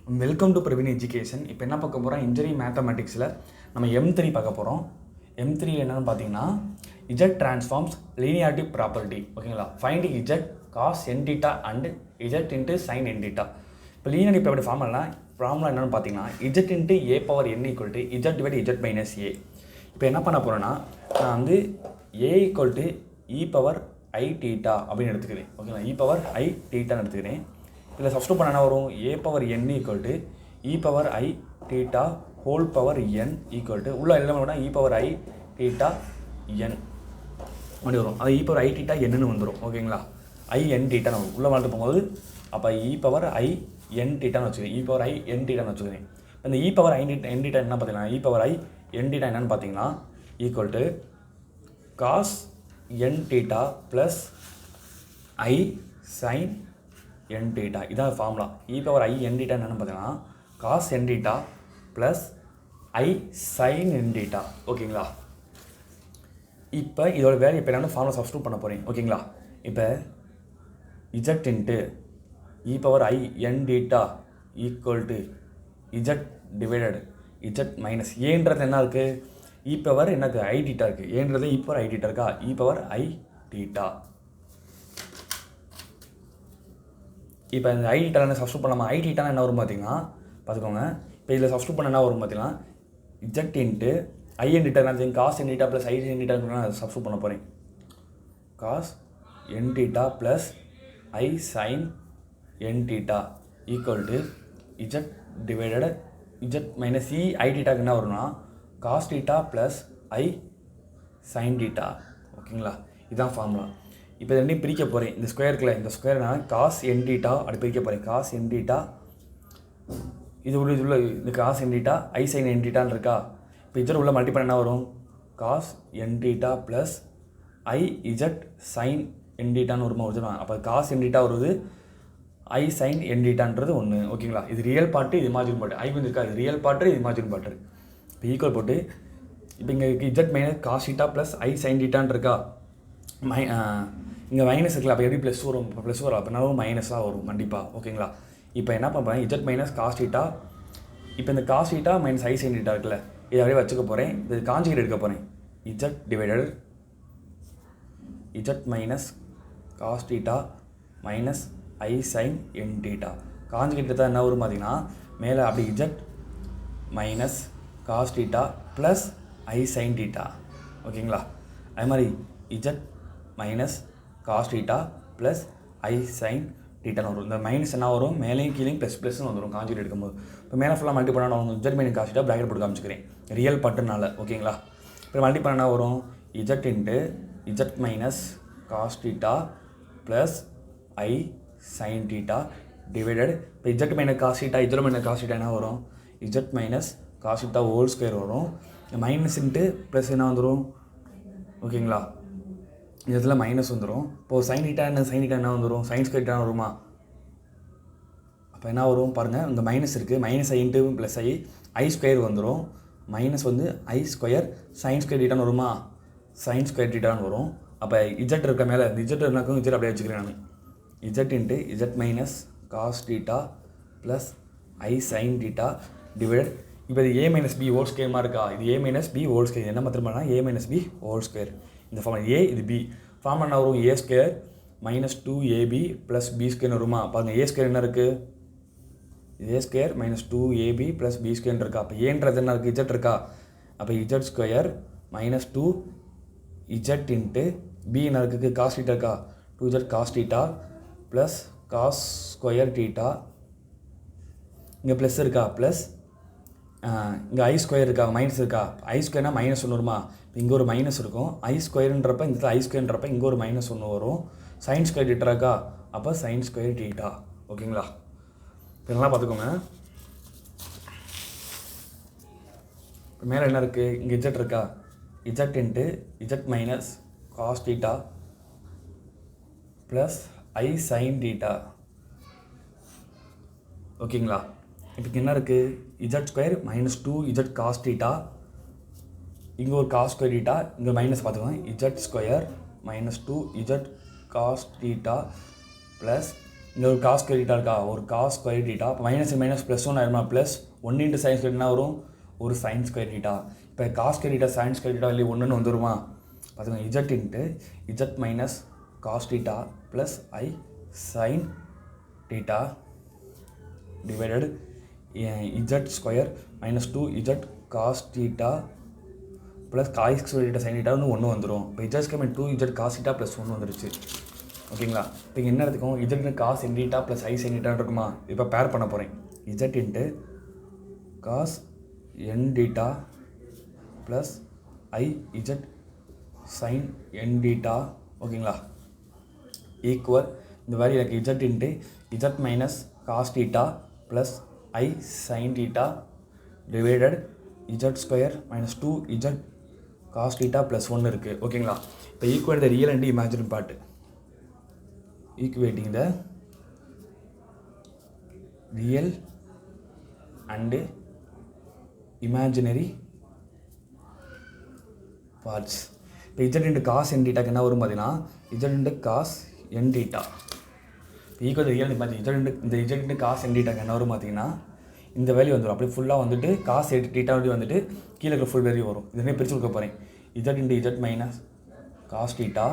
Welcome to Praveen education. இப்போ என்ன பார்க்க போகிறோம், இன்ஜினியரிங் மேத்தமெட்டிக்ஸில் நம்ம M3 பார்க்க போகிறோம். M3 என்னென்னு பார்த்தீங்கன்னா இஜெட் ட்ரான்ஸ்ஃபார்ம்ஸ் லீனியாரிட்டி ப்ராப்பர்ட்டி. ஓகேங்களா, find Z cos N theta and Z into sine N theta. இப்போ லீனியாரிட்டி ப்ராப்பர்ட்டி ஃபார்முலா என்னென்னு பார்த்தீங்கன்னா Z into A power N equal to Z divide Z minus A. இப்போ என்ன பண்ண போகிறேன்னா நான் வந்து A equal to E power I theta அப்படின்னு எடுத்துக்கிறேன். ஓகேங்களா, இ பவர் ஐ டீட்டான்னு எடுத்துக்கிறேன். இதில் சப்ஸ்டியூட் பண்ண என்ன வரும், A power N equal to E power I theta whole power N equal to உள்ள என்ன பண்ணால் இ பவர் ஐ டீட்டா என் அப்படி வரும். அது இ பவர் ஐ டீட்டா என்னன்னு வந்துடும். ஓகேங்களா, ஐ என் டீட்டான்னு வரும். உள்ளே வாழ்த்து போகும்போது அப்போ இ பவர் ஐ என் டீட்டான்னு வச்சுக்கிறேன். இ பவர் ஐ என் டீட்டான்னு வச்சுக்கிறேன். இந்த இ பவர் ஐ என் டீட்டா என்ன பார்த்தீங்கன்னா இ பவர் ஐ என் டீட்டா என்னன்னு பார்த்தீங்கன்னா equal to cos N theta plus I sign N theta. இதான் ஃபார்முலா. இ பவர் ஐ என் டீட்டா என்னென்னு பார்த்தீங்கன்னா காஸ் என் டீட்டா ப்ளஸ் ஐ சைன் என் டீட்டா. ஓகேங்களா, இப்போ இதோட வேல்யூ இப்போ என்ன ஃபார்முலா சப்ஸ்டியூட் பண்ண போகிறேன். ஓகேங்களா, இப்போ Z into E power I N theta equal to Z divided Z minus ஏன்றது என்ன இருக்குது, இ பவர் என்னது ஐ டீட்டா இருக்குது. ஏன்றது இ பவர் ஐ டீட்டா இருக்கா, இ பவர் ஐ டீட்டா. இப்போ இந்த ஐ டீட்டா என்ன சப்ஸ்டியூட் பண்ணலாமா, ஐ டீட்டா என்ன வரும் பார்த்தீங்கன்னா பார்த்துக்கோங்க. இப்போ இதில் சப்ஸ்டியூட் பண்ண என்ன வரும் பார்த்தீங்கன்னா Z into I N theta என்ன cos N theta plus I N theta நான் சப்ஸ்டியூட் பண்ண போகிறேன். Cos N theta plus I sign N theta equal to Z divided Z minus E I டீட்டாக்கு என்ன வரும்னா காஸ் டீட்டா ப்ளஸ் ஐ sign theta. ஓகேங்களா, இதுதான் formula. இப்போ ரெண்டையும் பிரிக்க போகிறேன். இந்த ஸ்கொயருக்குள்ள இந்த ஸ்கொயர் நான் காஸ் என் டீட்டா அப்படி பிரிக்க போகிறேன். காஸ் என் டீட்டா இது உள்ள இந்த காஸ் என் டீட்டா ஐ சைன் என் டீட்டான்னு இருக்கா. இப்போ இஜெட் உள்ள மல்டிபிள் என்ன வரும், காஸ் என் டீட்டா ப்ளஸ் ஐ இஜெட் சைன் என் டீட்டான்னு வருமா வருது. அப்போ காஸ் என் டீட்டா வருது, ஐ சைன் என் டீட்டான்றது ஒன்று. ஓகேங்களா, இது ரியல் பார்ட்டு, இது இமேஜின் பார்ட்டு. ஐ வந்து இருக்கா, இது ரியல் பார்ட்டு, இது இமேஜின் பார்ட்டு. இப்போ ஈக்குவல் போட்டு இப்போ இங்கே Z minus cos theta plus ஐ சைன் டீட்டான் இருக்கா. இங்கே மைனஸ் இருக்குல்ல, அப்போ எப்படி ப்ளஸ் வரும், இப்போ ப்ளஸ் வரும், அப்படின்னா மைனஸாக வரும் கண்டிப்பாக. ஓகேங்களா, இப்போ என்ன பண்ணுறேன் இஜெட் மைனஸ் காஸ் டீட்டா. இப்போ இந்த cos theta minus I sign theta இருக்குல்ல, இதை அப்படியே வச்சுக்க போகிறேன். இது காஞ்சிகேட் எடுக்க போகிறேன். Z divided Z minus cos theta minus I sign N theta. Conjugate தான் என்ன வரும் பார்த்தீங்கன்னா மேலே அப்படி Z minus cos theta plus ஐ சைன் டீட்டா. ஓகேங்களா, அது மாதிரி Z minus cos theta plus ஐ சைன் டீட்டான்னு வரும். இந்த மைனஸ் என்ன வரும், மேலேயும் கீழேயும் ப்ளஸ் ப்ளஸ்ன்னு வந்துடும் காஞ்சிகேட் எடுக்கும்போது. இப்போ மேலே ஃபுல்லாக மல்டி பண்ணால் நான் z minus cos theta bracket போட்டு காமிச்சிக்கிறேன் ரியல் பட்டுனால. ஓகேங்களா, இப்போ மல்டி பண்ண என்ன வரும், Z into Z minus cos theta plus ஐ சைன் டீட்டா டிவைடட் இப்போ Z minus cos theta Z minus cos theta என்ன வரும், Z minus cos theta whole square வரும். மைனஸ் இன்ட்டு ப்ளஸ் என்ன வந்துடும். ஓகேங்களா, இதில் மைனஸ் வந்துடும். இப்போது சைன் டீட்டா என்ன வந்துடும், சைன் ஸ்கொயர் டீட்டா வருமா. அப்போ என்ன வரும் பாருங்கள், இந்த மைனஸ் இருக்குது, மைனஸ் ஐ இன்ட்டு ப்ளஸ் ஐ ஸ்கொயர் வந்துடும். மைனஸ் வந்து ஐ ஸ்கொயர் சைன் ஸ்கொயர் டீட்டான்னு வருமா, சைன் ஸ்கொயர் டீட்டான்னு வரும். அப்போ இஜெட் இருக்க மேலே இந்த இஜெட் இருந்தாக்கும் இஜெட் அப்படியே வச்சுக்கிறேன் நான். Z into Z minus cos theta plus ஐ சைன் டீட்டா டிவைடட் இப்போ இது A minus B whole square இருக்கா, இது A minus B whole square என்ன மாத்திரமானா A minus B whole square. இந்த ஃபார்ம் ஏ இது பி ஃபார்ம் என்ன வரும், A square minus 2ab plus B ஸ்கொயர்னு வருமா. பாருங்கள் ஏ ஸ்கொயர் என்ன இருக்குது, A square minus 2ab plus B square இருக்கா. அப்போ ஏன்றது என்ன இருக்குது, இஜெட் இருக்கா. அப்போ z square minus 2 z into P என்ன இருக்குது காஸ் டீட்டா இருக்கா, 2z cos theta plus cos square theta. இங்கே ப்ளஸ் இருக்கா, ப்ளஸ் இங்கே ஐ ஸ்கொயர் இருக்கா, மைனஸ் இருக்கா. ஐ ஸ்கொயர்னா மைனஸ் ஒன்று வருமா, இங்கே ஒரு மைனஸ் இருக்கும். ஐ ஸ்கொயருன்றப்ப இந்த ஐ ஸ்கொயர்ன்றப்ப இங்கே ஒரு மைனஸ் ஒன்று வரும். சைன் ஸ்கொயர் டீட்டா இருக்கா, அப்போ சைன் ஸ்கொயர் டீட்டா. ஓகேங்களா, இதெல்லாம் பார்த்துக்கோங்க. இப்போ மேலே என்ன இருக்குது, இங்கே இஜெட் இருக்கா, Z into Z minus cos theta plus ஐ சைன் டீட்டா. ஓகேங்களா, இப்போ என்ன இருக்குது, Z square minus 2 Z cos theta, இங்கே ஒரு காஸ் ஸ்கொயர் டீட்டா, இங்கே மைனஸ் பார்த்துக்கோங்க. Z square minus 2 Z cos theta plus இங்கே ஒரு காஸ் ஸ்கொயர் டீட்டா இருக்கா, ஒரு காஸ் ஸ்கொயர் டீட்டா. இப்போ மைனஸ் மைனஸ் ப்ளஸ் 1 ஆயிருமா, ப்ளஸ் 1 இன்ட்டு சைன் ஸ்கொயர் என்ன வரும், ஒரு சைன் ஸ்கொயர் டீட்டா. இப்போ cos square theta sine square theta வெளியே ஒன்றுன்னு வந்துருமா, பார்த்துக்கோங்க. Z into Z minus cos theta plus ஐ sign theta divided Z square minus 2 Z cos theta plus cos square theta sine theta ஒன்று வந்துடும். இப்போ Z square 2 Z cos theta plus 1 வந்துருச்சு. ஓகேங்களா. இப்போ இங்கே என்ன எடுத்துக்கோங்க, இஜட் காஸ் என் டீட்டா ப்ளஸ் ஐ sign theta இருக்குமா. இப்போ பேர் பண்ண போகிறேன். Z into cos N theta plus I Z sine N theta. ஓகேங்களா. ஈக்குவல் இந்த மாதிரி எனக்கு Z into Z minus cos theta plus ஐ sign theta divided Z square minus 2 Z cos theta plus 1 இருக்குது. ஓகேங்களா. இப்போ equate the real and imaginary part. Equating the real and imaginary parts. இப்போ Z into cos N டீட்டாக்கு என்ன வரும் பார்த்தீங்கன்னா, Z into cos என் theta equal real imagine Z into இந்த Z into cos N டீட்டாக்கு என்ன வரும் பார்த்தீங்கன்னா, இந்த வேல்யூ வந்துடும். அப்படியே ஃபுல்லாக வந்துட்டு காஸ் எட்டு டீட்டா வந்துட்டு கீழே இருக்கிற ஃபுல் வேல்யூ வரும். இதுவே பிரித்து கொடுக்க போகிறேன். Z into Z minus cos theta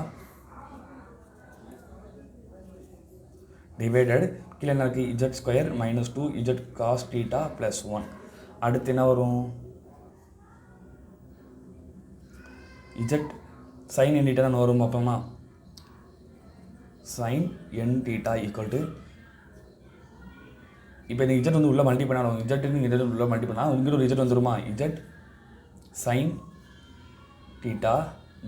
divided கீழே என்ன இருக்குது, z square minus 2 Z cos theta plus 1. அடுத்து என்ன வரும், இஜட் சைன் என் டீட்டா தான் வரும். அப்போமா sine N theta equal to, இப்போ இந்த இஜட் வந்து உள்ளே மல்டி பண்ணாலும் இஜட்டுன்னு இஜட் உள்ளே மல்டி பண்ணால் இங்கே ஒரு இஜட் வந்துருமா, z sin theta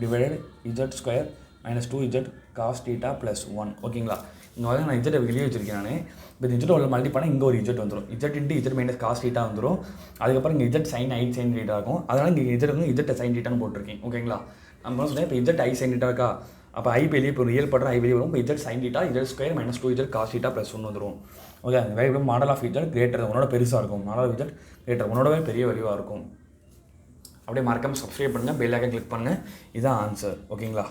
divided Z square minus 2 Z cos theta plus 1. ஓகேங்களா. இங்கே வந்து நான் இஜட்டை வெளியே வச்சிருக்கேன் நான். இப்போ இந்த இஜட் உள்ள மல்டி பண்ணால் இங்கே ஒரு இஜட் வந்துடும். Z into Z minus cos theta வந்துடும். அதுக்கப்புறம் இங்கே z sin i sign theta இருக்கும். அதனால் இங்கே இஜட் வந்து இஜட் சைன் டீட்டான்னு போட்டிருக்கேன். ஓகேங்களா. நம்ம சொன்னேன் இப்போ இஜட் ஐ சைன் டீட்டா இருக்கா, அப்போ ஐ வெளியே இப்போ ரியல் படம் ஐ வெளியே வரும். இப்போ z sin theta z square minus 2 Z cos theta plus 1 வந்துடும். ஓகே. அந்த value modal of z greater உன்னோட பெருசாக இருக்கும். மாடல் ஆஃப் இஜட் கிரேட்டர் உன்னோடவே பெரிய வேல்யூவாக இருக்கும். அப்படியே மறக்காமல் சப்ஸ்கிரைப் பண்ணுங்கள், பெல் ஐக்கான் கிளிக் பண்ணுங்கள். இதுதான் ஆன்சர். ஓகேங்களா.